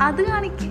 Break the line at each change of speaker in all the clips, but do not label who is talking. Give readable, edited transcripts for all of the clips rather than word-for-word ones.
അത് കാണിക്ക്.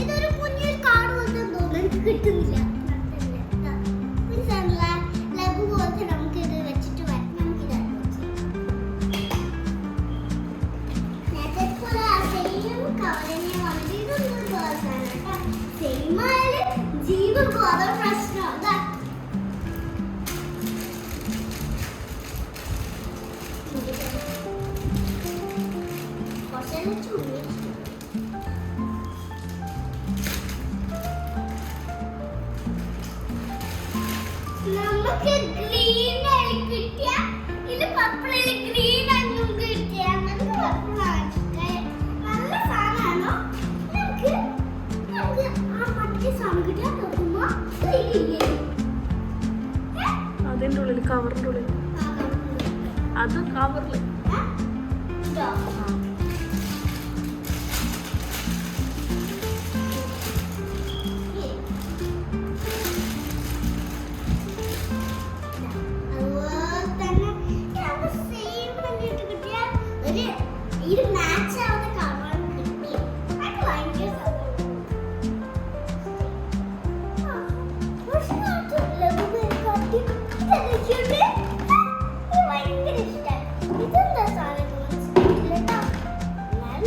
ഇതൊരു കുഞ്ഞൊരു കാർഡ് പോലത്തെ തോന്നുന്നു കിട്ടുന്നില്ല. ലഘു പോലത്തെ നമുക്ക് ഇത് വെച്ചിട്ട് ജീവൻ പ്രശ്നം നമുക്ക് ഗ്രീൻ ആയി കിട്ടിയ ഇത് പർപ്പിൾ ഗ്രീൻ ആണെന്നും കിട്ടിയ നമുക്ക് പർപ്പിൾ ആണ് നല്ല സാധനമാണോ. നമുക്ക് ആ മറ്റേ സാധനം കിട്ടിയാൽ നോക്കുമ്പോ
അതിൻ്റെ ഉള്ളിൽ കവറിൻ്റെ ഉള്ളിൽ അത് കവറിൽ
ഇത് മാച്ച് ആവുന്ന കളർ കിട്ടി. അത് ഭയങ്കര ഭയങ്കര ഇഷ്ടമായി. ഇതെന്താ സാധനം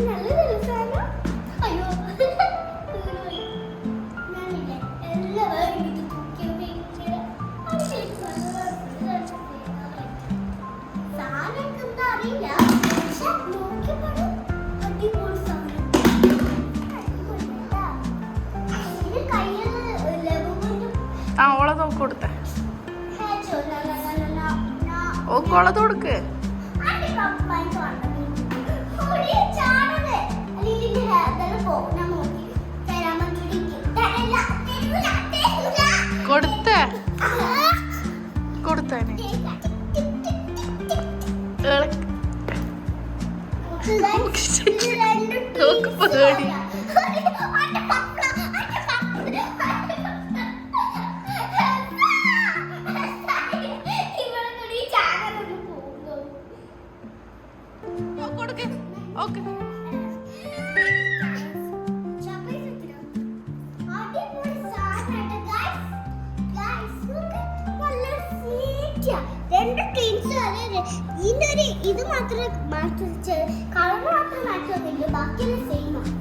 നല്ല രസമാണ്. അയ്യോ ഞാനില്ല എല്ലാവരും ഇത് സാധനമൊക്കെ എന്താ അറിയില്ല.
ആ ഓളെ നോക്കി കൊടുത്തേ. ഓളത് കൊടുക്ക്. കൊടുത്തേ കൊടുത്തേനെ പേടി. ഓക്കെ
ഇത് മാത്രമേ മാറ്റി കളർ മാത്രം മാറ്റമൊന്നുമില്ല. ബാക്കിയെല്ലാം സെയിം ആണ്.